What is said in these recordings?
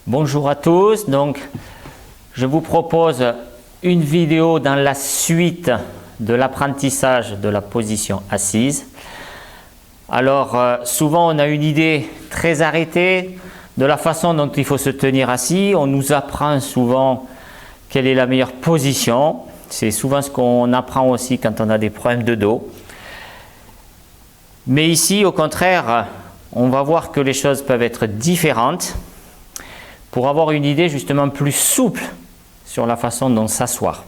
Bonjour à tous, donc je vous propose une vidéo dans la suite de l'apprentissage de la position assise. Alors souvent on a une idée très arrêtée de la façon dont il faut se tenir assis, on nous apprend souvent quelle est la meilleure position, c'est souvent ce qu'on apprend aussi quand on a des problèmes de dos. Mais ici au contraire, on va voir que les choses peuvent être différentes pour avoir une idée justement plus souple sur la façon dont s'asseoir.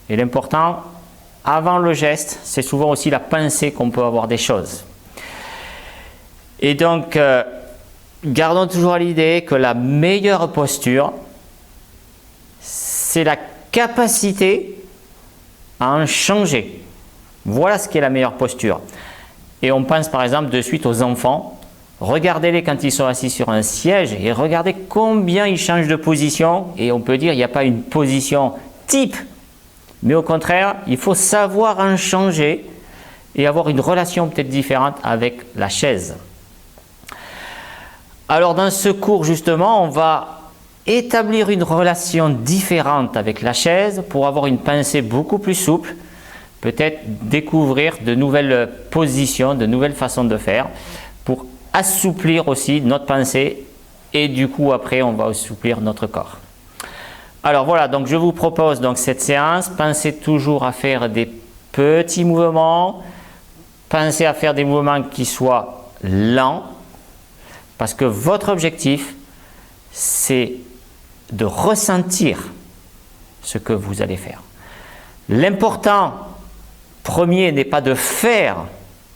Et l'important, avant le geste, c'est souvent aussi la pensée qu'on peut avoir des choses. Et donc, gardons toujours à l'idée que la meilleure posture, c'est la capacité à en changer. Voilà ce qui est la meilleure posture. Et on pense par exemple de suite aux enfants. Regardez-les quand ils sont assis sur un siège et regardez combien ils changent de position. Et on peut dire qu'il n'y a pas une position type, mais au contraire, il faut savoir en changer et avoir une relation peut-être différente avec la chaise. Alors dans ce cours justement, on va établir une relation différente avec la chaise pour avoir une pensée beaucoup plus souple, peut-être découvrir de nouvelles positions, de nouvelles façons de faire pour assouplir aussi notre pensée et du coup après on va assouplir notre corps. Alors voilà, donc je vous propose donc cette séance. Pensez toujours à faire des petits mouvements, pensez à faire des mouvements qui soient lents parce que votre objectif c'est de ressentir ce que vous allez faire. L'important premier n'est pas de faire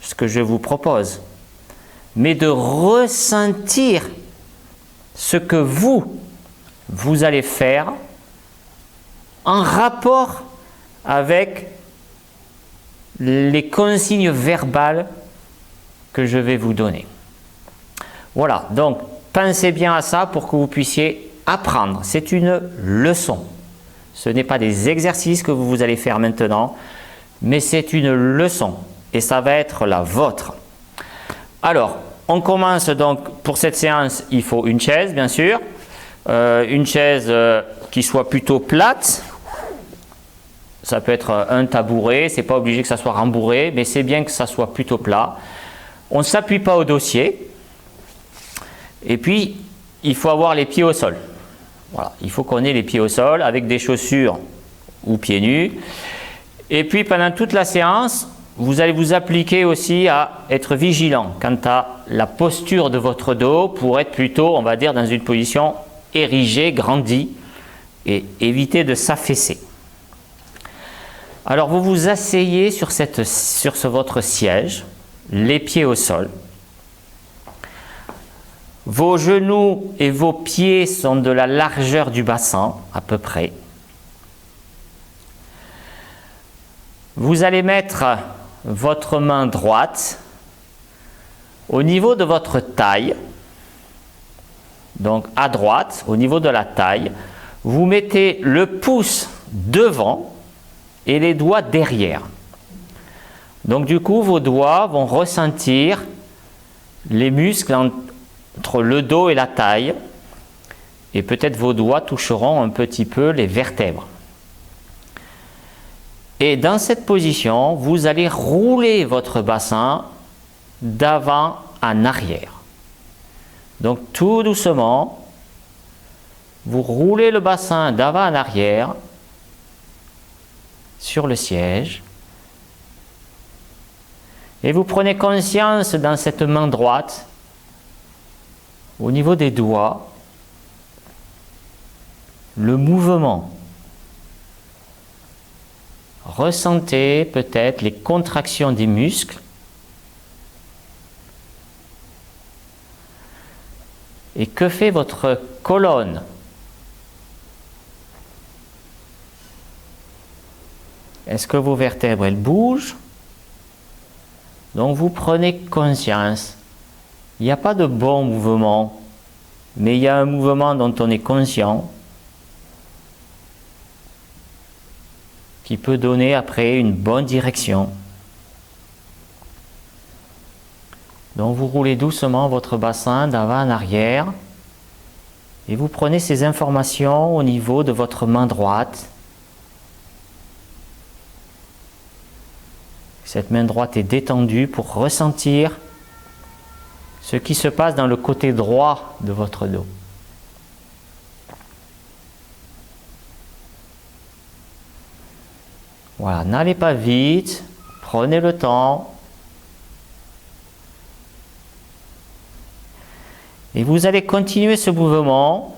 ce que je vous propose, mais de ressentir ce que vous allez faire en rapport avec les consignes verbales que je vais vous donner. Voilà, donc pensez bien à ça pour que vous puissiez apprendre. C'est une leçon. Ce n'est pas des exercices que vous allez faire maintenant, mais c'est une leçon et ça va être la vôtre. Alors, on commence donc pour cette séance, il faut une chaise bien sûr, une chaise qui soit plutôt plate. Ça peut être un tabouret, c'est pas obligé que ça soit rembourré, mais c'est bien que ça soit plutôt plat. On ne s'appuie pas au dossier. Et puis, il faut avoir les pieds au sol. Voilà, il faut qu'on ait les pieds au sol avec des chaussures ou pieds nus. Et puis, pendant toute la séance, vous allez vous appliquer aussi à être vigilant quant à la posture de votre dos pour être plutôt, on va dire, dans une position érigée, grandie et éviter de s'affaisser. Alors, vous vous asseyez sur votre siège, les pieds au sol. Vos genoux et vos pieds sont de la largeur du bassin, à peu près. Vous allez mettre votre main droite au niveau de votre taille, donc à droite, au niveau de la taille, vous mettez le pouce devant et les doigts derrière. Donc du coup, vos doigts vont ressentir les muscles entre le dos et la taille et peut-être vos doigts toucheront un petit peu les vertèbres. Et dans cette position, vous allez rouler votre bassin d'avant en arrière. Donc tout doucement, vous roulez le bassin d'avant en arrière sur le siège. Et vous prenez conscience dans cette main droite, au niveau des doigts, le mouvement. Ressentez peut-être les contractions des muscles. Et que fait votre colonne? Est-ce que vos vertèbres elles bougent? Donc vous prenez conscience. Il n'y a pas de bon mouvement, mais il y a un mouvement dont on est conscient qui peut donner après une bonne direction. Donc vous roulez doucement votre bassin d'avant en arrière Et vous prenez ces informations au niveau de votre main droite. Cette main droite est détendue pour ressentir ce qui se passe dans le côté droit de votre dos. Voilà, n'allez pas vite, prenez le temps. Et vous allez continuer ce mouvement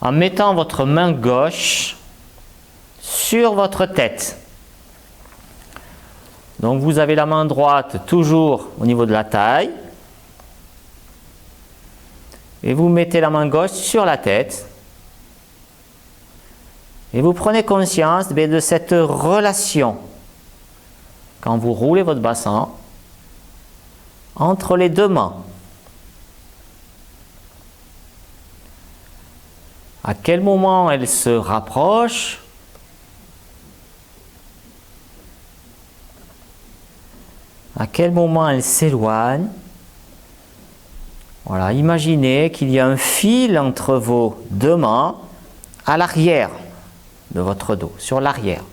en mettant votre main gauche sur votre tête. Donc vous avez la main droite toujours au niveau de la taille. Et vous mettez la main gauche sur la tête. Et vous prenez conscience de cette relation quand vous roulez votre bassin entre les deux mains. À quel moment elles se rapprochent? À quel moment elles s'éloignent? Voilà, imaginez qu'il y a un fil entre vos deux mains à l'arrière de votre dos, sur l'arrière.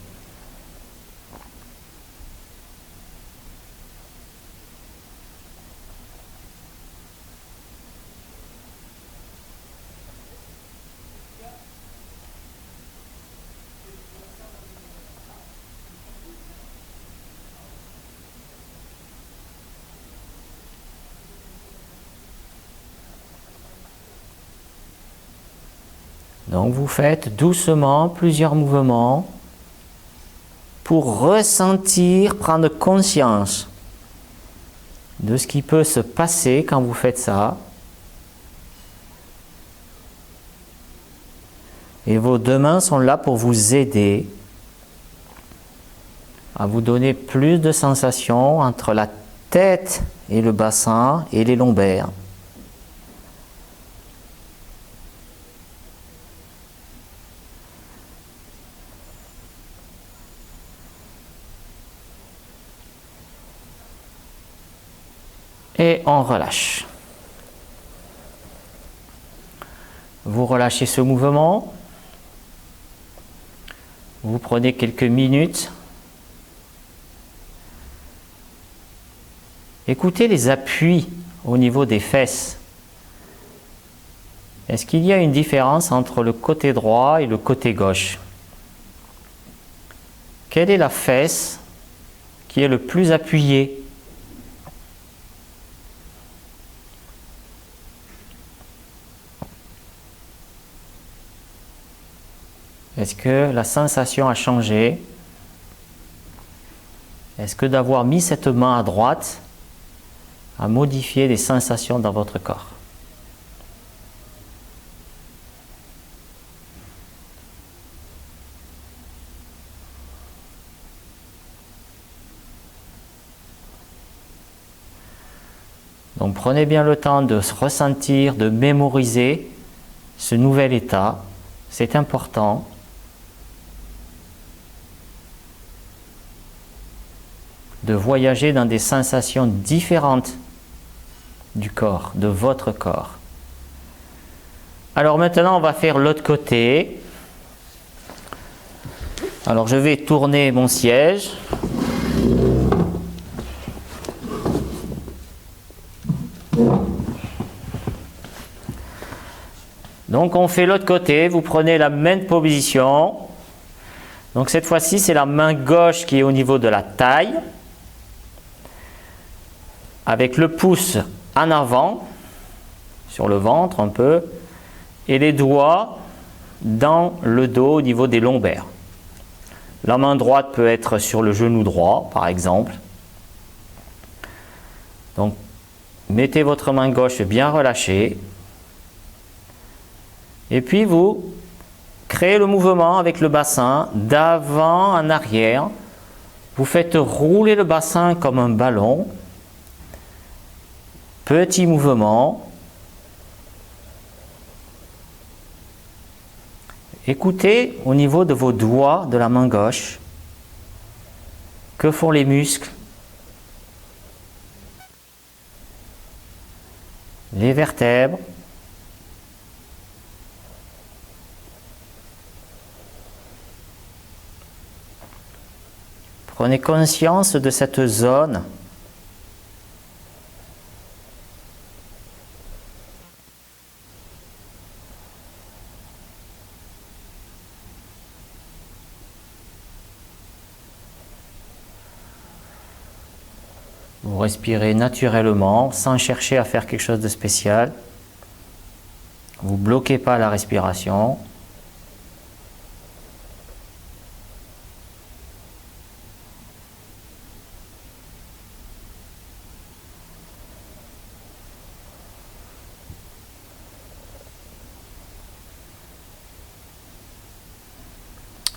Donc vous faites doucement plusieurs mouvements pour ressentir, prendre conscience de ce qui peut se passer quand vous faites ça. Et vos deux mains sont là pour vous aider à vous donner plus de sensations entre la tête et le bassin et les lombaires. Et on relâche. Vous relâchez ce mouvement. Vous prenez quelques minutes. Écoutez les appuis au niveau des fesses. Est-ce qu'il y a une différence entre le côté droit et le côté gauche? Quelle est la fesse qui est le plus appuyée? Est-ce que la sensation a changé? Est-ce que d'avoir mis cette main à droite a modifié les sensations dans votre corps? Donc prenez bien le temps de ressentir, de mémoriser ce nouvel état. C'est important. De voyager dans des sensations différentes du corps, de votre corps. Alors maintenant, on va faire l'autre côté. Alors je vais tourner mon siège. Donc on fait l'autre côté, vous prenez la même position. Donc cette fois-ci, c'est la main gauche qui est au niveau de la taille. Avec le pouce en avant, sur le ventre un peu, et les doigts dans le dos au niveau des lombaires. La main droite peut être sur le genou droit, par exemple. Donc, mettez votre main gauche bien relâchée. Et puis, vous créez le mouvement avec le bassin d'avant en arrière. Vous faites rouler le bassin comme un ballon. Petit mouvement. Écoutez au niveau de vos doigts de la main gauche. Que font les muscles? Les vertèbres. Prenez conscience de cette zone. Vous respirez naturellement, sans chercher à faire quelque chose de spécial. Vous ne bloquez pas la respiration.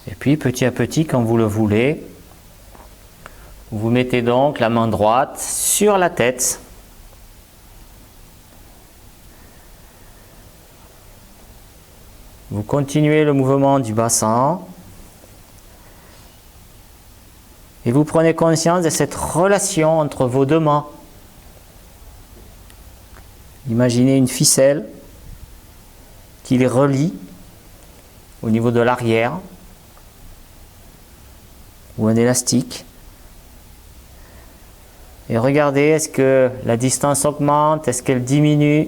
Et puis petit à petit, quand vous le voulez, vous mettez donc la main droite sur la tête. Vous continuez le mouvement du bassin. Et vous prenez conscience de cette relation entre vos deux mains. Imaginez une ficelle qui les relie au niveau de l'arrière, ou un élastique. Et regardez, est-ce que la distance augmente, est-ce qu'elle diminue?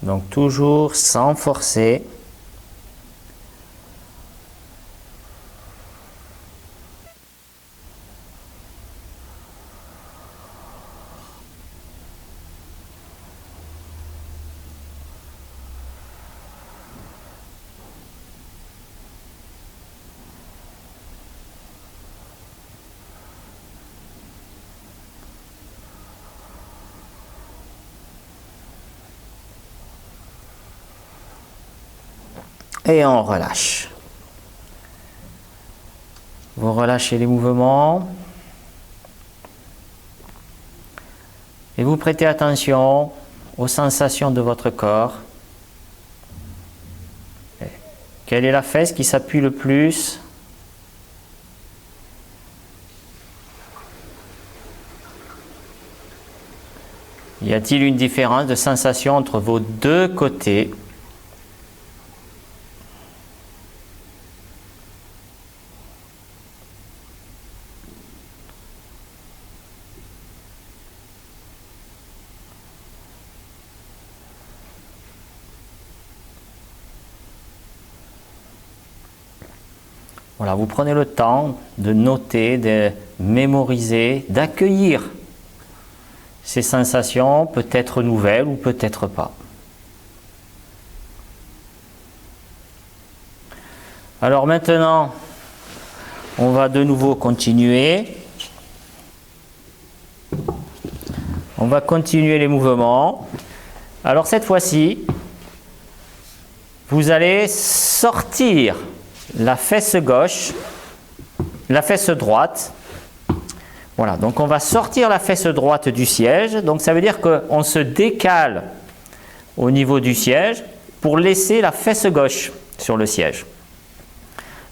Donc toujours sans forcer. Et on relâche. Vous relâchez les mouvements. Et vous prêtez attention aux sensations de votre corps. Quelle est la fesse qui s'appuie le plus? Y a-t-il une différence de sensation entre vos deux côtés? Voilà, vous prenez le temps de noter, de mémoriser, d'accueillir ces sensations, peut-être nouvelles ou peut-être pas. Alors maintenant, on va de nouveau continuer. On va continuer les mouvements. Alors cette fois-ci, vous allez sortir la fesse gauche, la fesse droite. Voilà, donc on va sortir la fesse droite du siège. Donc ça veut dire qu'on se décale au niveau du siège pour laisser la fesse gauche sur le siège.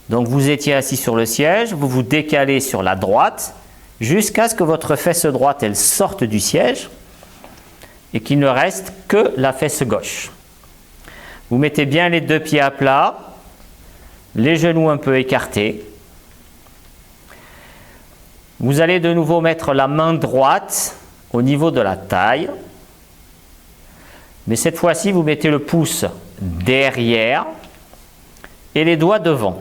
Donc vous étiez assis sur le siège, vous vous décalez sur la droite jusqu'à ce que votre fesse droite elle sorte du siège et qu'il ne reste que la fesse gauche. Vous mettez bien les deux pieds à plat, les genoux un peu écartés. Vous allez de nouveau mettre la main droite au niveau de la taille. Mais cette fois-ci, vous mettez le pouce derrière et les doigts devant.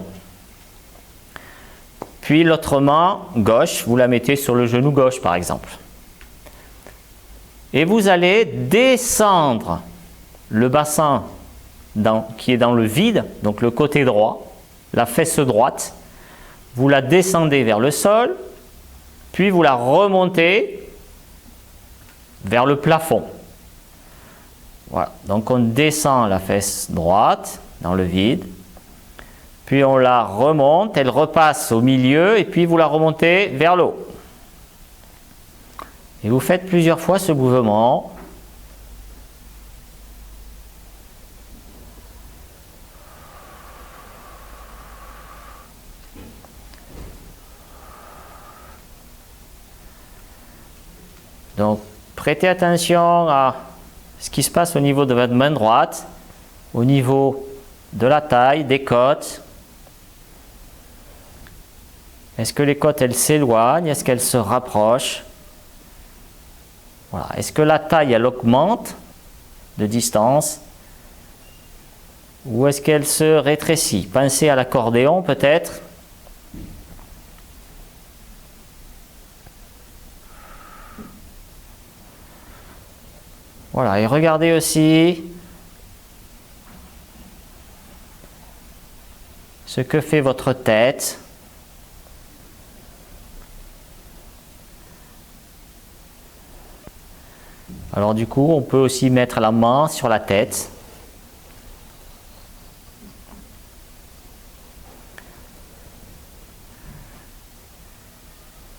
Puis l'autre main gauche, vous la mettez sur le genou gauche par exemple. Et vous allez descendre le bassin qui est dans le vide, donc le côté droit, la fesse droite, vous la descendez vers le sol, puis vous la remontez vers le plafond. Voilà, donc on descend la fesse droite dans le vide, puis on la remonte, elle repasse au milieu et puis vous la remontez vers le haut. Et vous faites plusieurs fois ce mouvement. Donc, prêtez attention à ce qui se passe au niveau de votre main droite, au niveau de la taille, des côtes. Est-ce que les côtes, elles s'éloignent? Est-ce qu'elles se rapprochent? Voilà. Est-ce que la taille, elle augmente de distance? Ou est-ce qu'elle se rétrécit? Pensez à l'accordéon peut-être. Voilà, et regardez aussi ce que fait votre tête. Alors du coup, on peut aussi mettre la main sur la tête.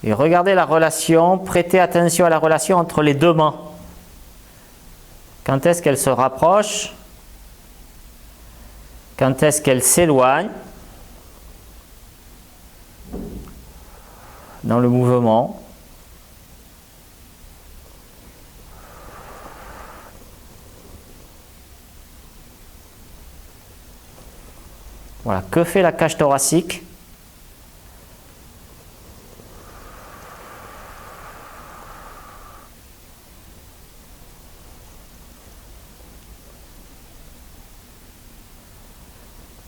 Et regardez la relation, prêtez attention à la relation entre les deux mains. Quand est-ce qu'elles se rapprochent? Quand est-ce qu'elles s'éloignent dans le mouvement? Voilà, que fait la cage thoracique?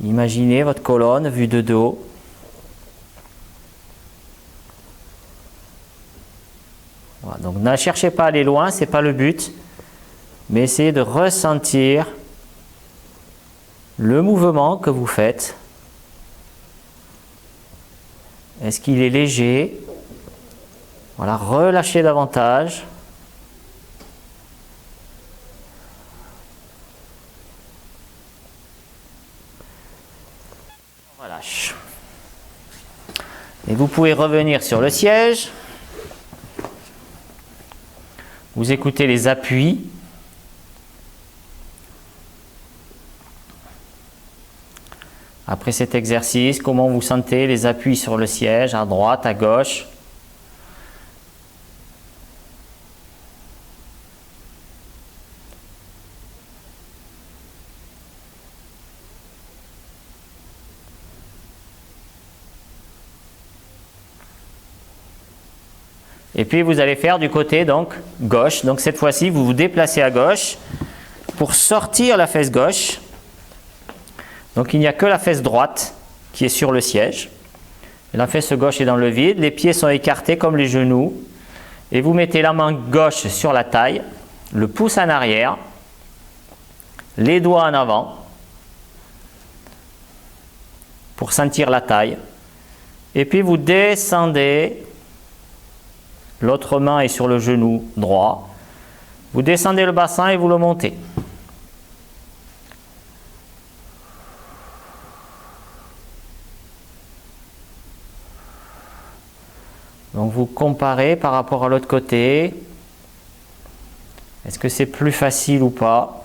Imaginez votre colonne vue de dos. Voilà, donc ne cherchez pas à aller loin, ce n'est pas le but, mais essayez de ressentir le mouvement que vous faites. Est-ce qu'il est léger? Voilà, relâchez davantage. On relâche. Et vous pouvez revenir sur le siège. Vous écoutez les appuis. Après cet exercice, comment vous sentez les appuis sur le siège, à droite, à gauche? Et puis vous allez faire du côté donc gauche. Donc cette fois-ci, vous vous déplacez à gauche pour sortir la fesse gauche. Donc il n'y a que la fesse droite qui est sur le siège. La fesse gauche est dans le vide, les pieds sont écartés comme les genoux. Et vous mettez la main gauche sur la taille, le pouce en arrière, les doigts en avant pour sentir la taille. Et puis vous descendez, l'autre main est sur le genou droit. Vous descendez le bassin et vous le montez. Donc vous comparez par rapport à l'autre côté. Est-ce que c'est plus facile ou pas?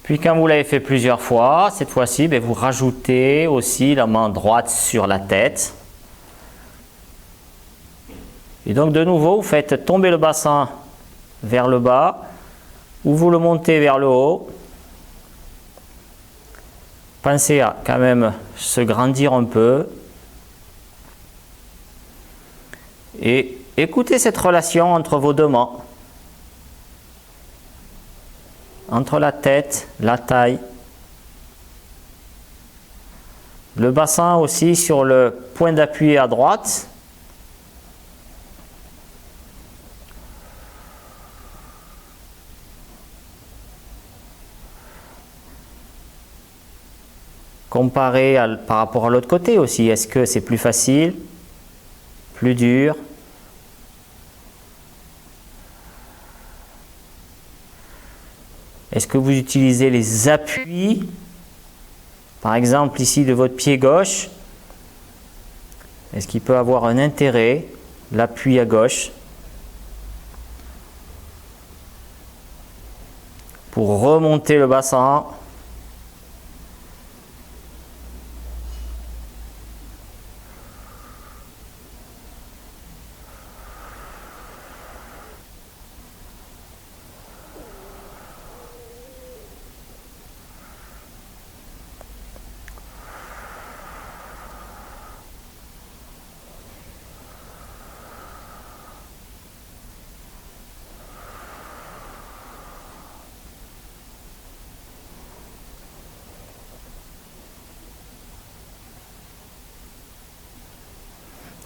Puis quand vous l'avez fait plusieurs fois, cette fois-ci, vous rajoutez aussi la main droite sur la tête. Et donc de nouveau, vous faites tomber le bassin vers le bas, ou vous le montez vers le haut. Pensez à quand même se grandir un peu. Et écoutez cette relation entre vos deux mains, entre la tête, la taille, le bassin aussi sur le point d'appui à droite. Comparé par rapport à l'autre côté aussi, est-ce que c'est plus facile, plus dur? Est-ce que vous utilisez les appuis, par exemple ici de votre pied gauche? Est-ce qu'il peut avoir un intérêt, l'appui à gauche, pour remonter le bassin?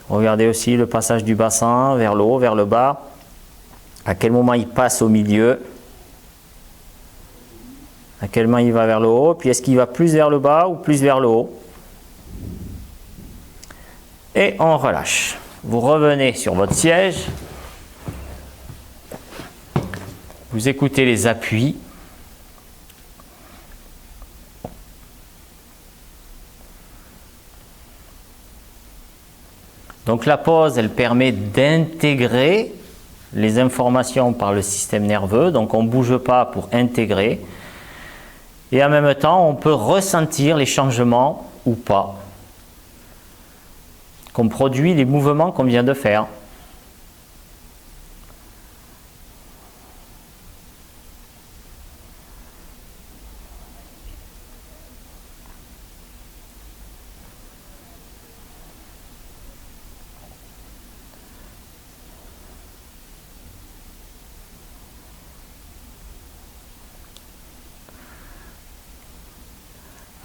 Regardez aussi le passage du bassin vers le haut, vers le bas. À quel moment il passe au milieu? À quel moment il va vers le haut? Puis est-ce qu'il va plus vers le bas ou plus vers le haut? Et on relâche. Vous revenez sur votre siège. Vous écoutez les appuis. Donc la pause, elle permet d'intégrer les informations par le système nerveux. Donc on ne bouge pas pour intégrer. Et en même temps, on peut ressentir les changements ou pas qu'on produit les mouvements qu'on vient de faire.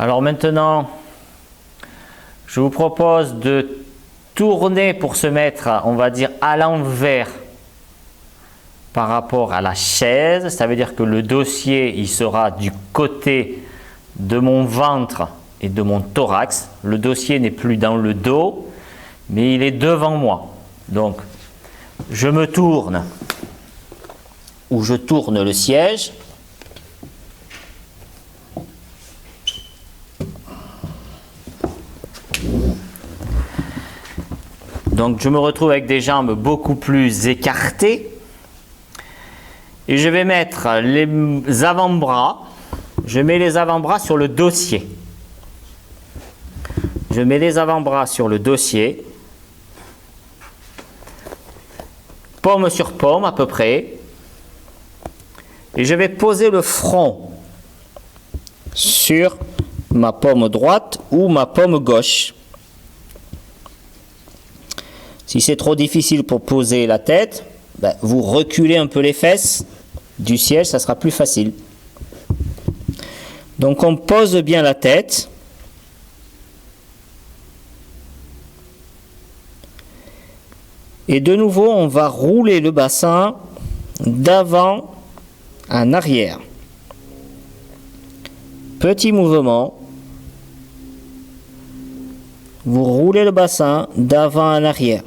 Alors maintenant, je vous propose de tourner pour se mettre, on va dire, à l'envers par rapport à la chaise. Ça veut dire que le dossier, il sera du côté de mon ventre et de mon thorax. Le dossier n'est plus dans le dos, mais il est devant moi. Donc, je me tourne ou je tourne le siège. Donc je me retrouve avec des jambes beaucoup plus écartées et je vais mettre les avant-bras, je mets les avant-bras sur le dossier. Je mets les avant-bras sur le dossier, paume sur paume à peu près, et je vais poser le front sur ma paume droite ou ma paume gauche. Si c'est trop difficile pour poser la tête, vous reculez un peu les fesses du siège, ça sera plus facile. Donc on pose bien la tête. Et de nouveau, on va rouler le bassin d'avant en arrière. Petit mouvement. Vous roulez le bassin d'avant en arrière.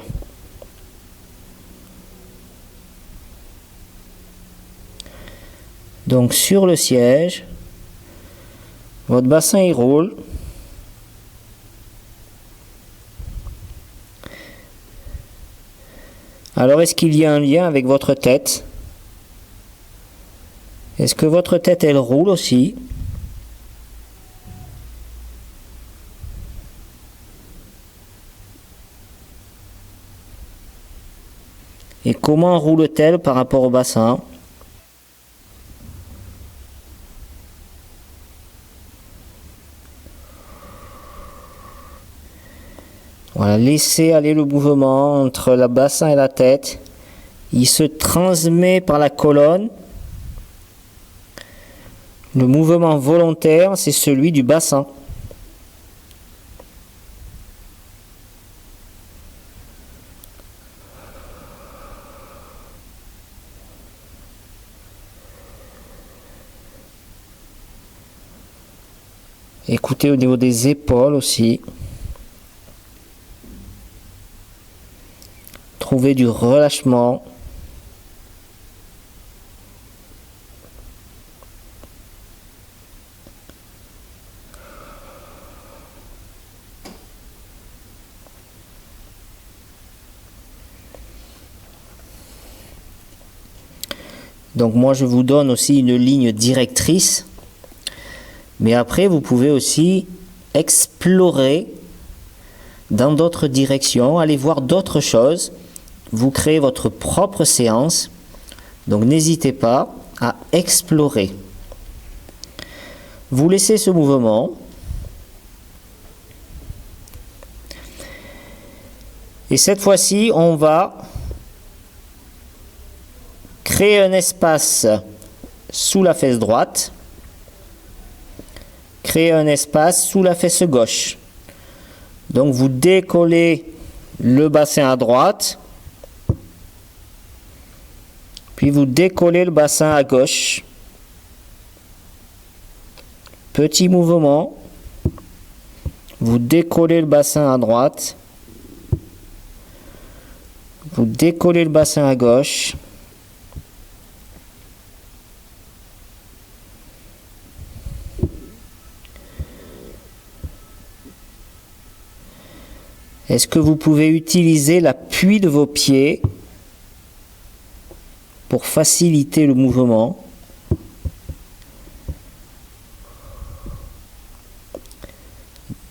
Donc sur le siège, votre bassin il roule. Alors est-ce qu'il y a un lien avec votre tête? Est-ce que votre tête elle roule aussi? Et comment roule-t-elle par rapport au bassin? Voilà, laissez aller le mouvement entre le bassin et la tête. Il se transmet par la colonne. Le mouvement volontaire, c'est celui du bassin. Écoutez au niveau des épaules aussi. Trouvez du relâchement. Donc moi je vous donne aussi une ligne directrice, mais après vous pouvez aussi explorer dans d'autres directions, aller voir d'autres choses, vous créez votre propre séance, donc n'hésitez pas à explorer. Vous laissez ce mouvement, et cette fois-ci on va créer un espace sous la fesse droite, créer un espace sous la fesse gauche. Donc vous décollez le bassin à droite, puis vous décollez le bassin à gauche. Petit mouvement, vous décollez le bassin à droite, vous décollez le bassin à gauche. Est-ce que vous pouvez utiliser l'appui de vos pieds pour faciliter le mouvement?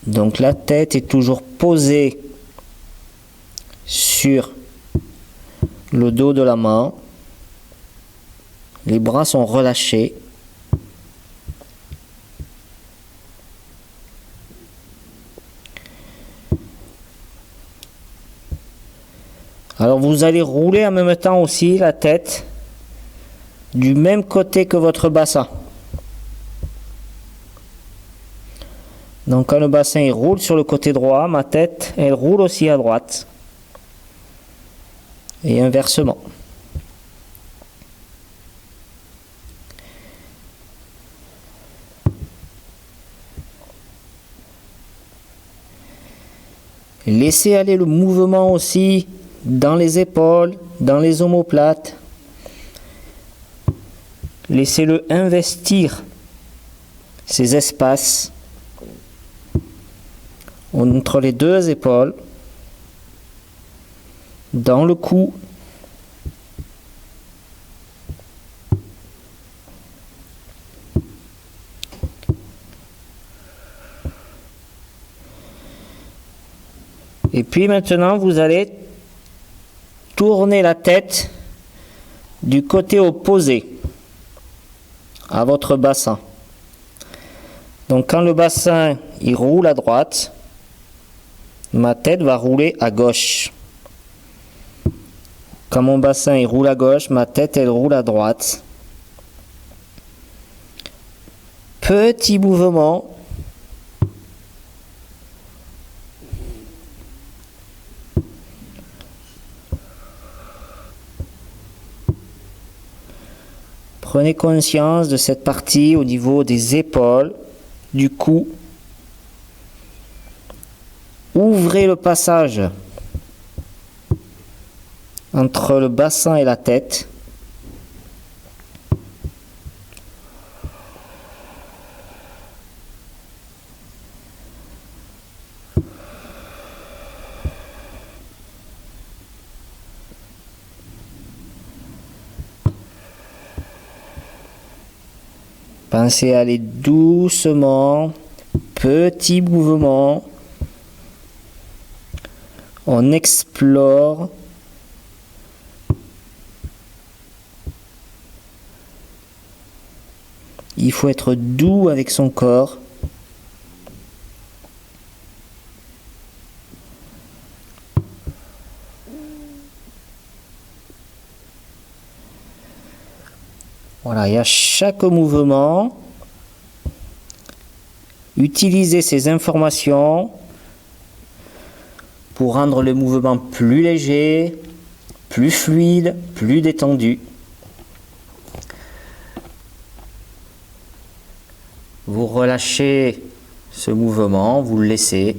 Donc la tête est toujours posée sur le dos de la main. Les bras sont relâchés. Alors vous allez rouler en même temps aussi la tête du même côté que votre bassin. Donc quand le bassin il roule sur le côté droit, ma tête elle roule aussi à droite. Et inversement. Laissez aller le mouvement aussi dans les épaules, dans les omoplates. Laissez-le investir ces espaces entre les deux épaules, dans le cou. Et puis maintenant, vous allez tourner la tête du côté opposé à votre bassin. Donc quand le bassin il roule à droite, ma tête va rouler à gauche. Quand mon bassin il roule à gauche, ma tête elle roule à droite. Petit mouvement. Prenez conscience de cette partie au niveau des épaules, du cou. Ouvrez le passage entre le bassin et la tête. Pensez à aller doucement, petit mouvement. On explore. Il faut être doux avec son corps. Voilà, et à chaque mouvement, utilisez ces informations pour rendre le mouvement plus léger, plus fluide, plus détendu. Vous relâchez ce mouvement, vous le laissez.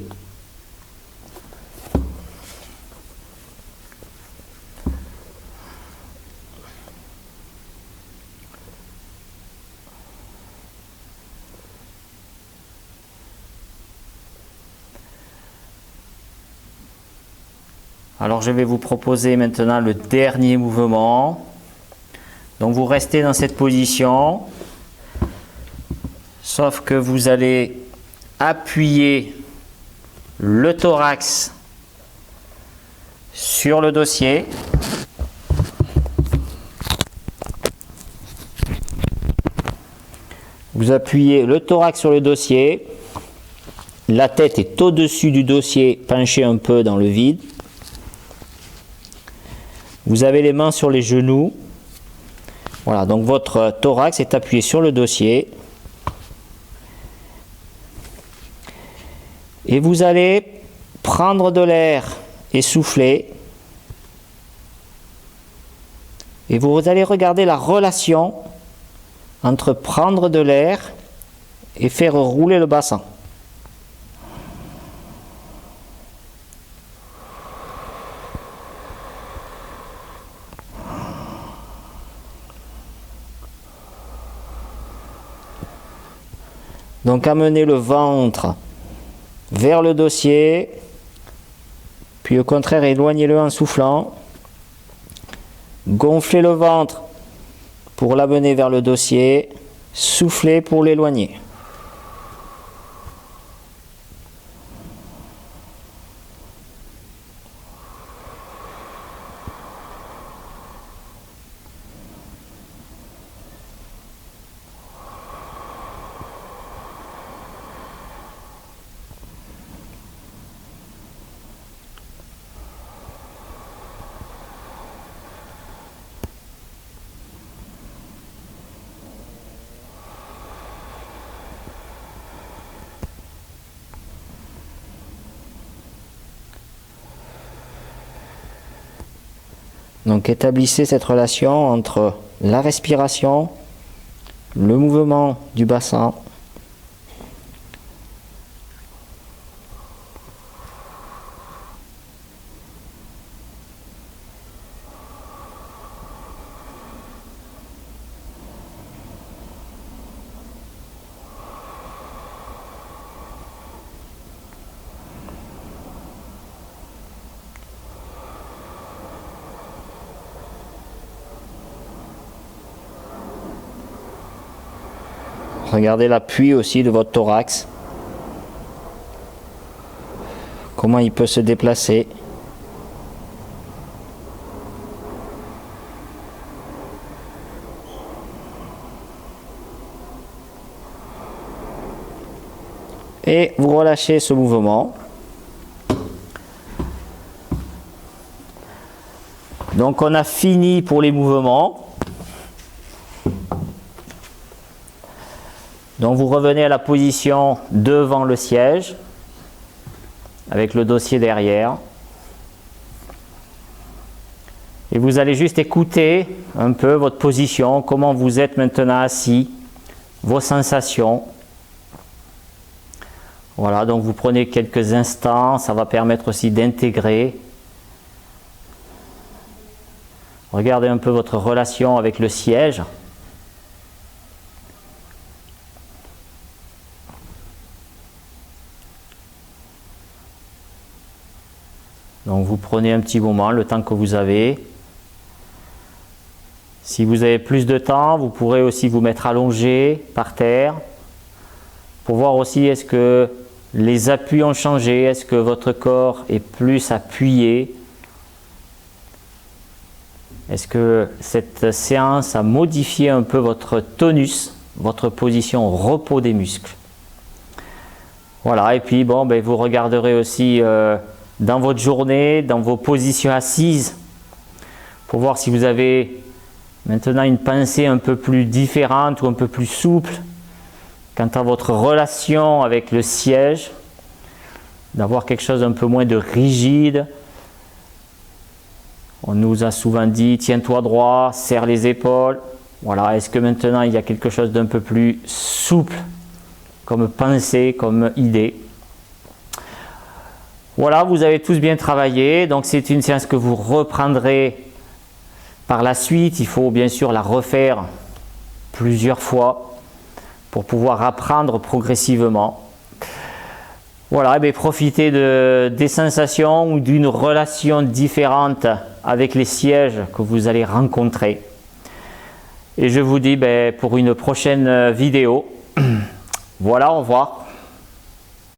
Alors je vais vous proposer maintenant le dernier mouvement. Donc vous restez dans cette position, sauf que vous allez appuyer le thorax sur le dossier. Vous appuyez le thorax sur le dossier, la tête est au-dessus du dossier, penchée un peu dans le vide. Vous avez les mains sur les genoux. Voilà, donc votre thorax est appuyé sur le dossier. Et vous allez prendre de l'air et souffler. Et vous allez regarder la relation entre prendre de l'air et faire rouler le bassin. Donc amenez le ventre vers le dossier, puis au contraire éloignez-le en soufflant. Gonflez le ventre pour l'amener vers le dossier, soufflez pour l'éloigner. Donc établissez cette relation entre la respiration, le mouvement du bassin. Regardez l'appui aussi de votre thorax. Comment il peut se déplacer. Et vous relâchez ce mouvement. Donc on a fini pour les mouvements. Donc vous revenez à la position devant le siège, avec le dossier derrière. Et vous allez juste écouter un peu votre position, comment vous êtes maintenant assis, vos sensations. Voilà, donc vous prenez quelques instants, ça va permettre aussi d'intégrer. Regardez un peu votre relation avec le siège. Donc vous prenez un petit moment, le temps que vous avez. Si vous avez plus de temps, vous pourrez aussi vous mettre allongé par terre pour voir aussi est-ce que les appuis ont changé, est-ce que votre corps est plus appuyé, est-ce que cette séance a modifié un peu votre tonus, votre position au repos des muscles. Voilà, et puis bon, ben, vous regarderez aussi dans votre journée, dans vos positions assises, pour voir si vous avez Maintenant, une pensée un peu plus différente ou un peu plus souple quant à votre relation avec le siège, d'avoir quelque chose un peu moins de rigide. On nous a souvent dit, tiens-toi droit, serre les épaules. Voilà, est-ce que maintenant il y a quelque chose d'un peu plus souple comme pensée, comme idée? Voilà, vous avez tous bien travaillé, donc c'est une séance que vous reprendrez par la suite. Il faut bien sûr la refaire plusieurs fois pour pouvoir apprendre progressivement. Voilà, et profitez des sensations ou d'une relation différente avec les sièges que vous allez rencontrer. Et je vous dis pour une prochaine vidéo. Voilà, au revoir.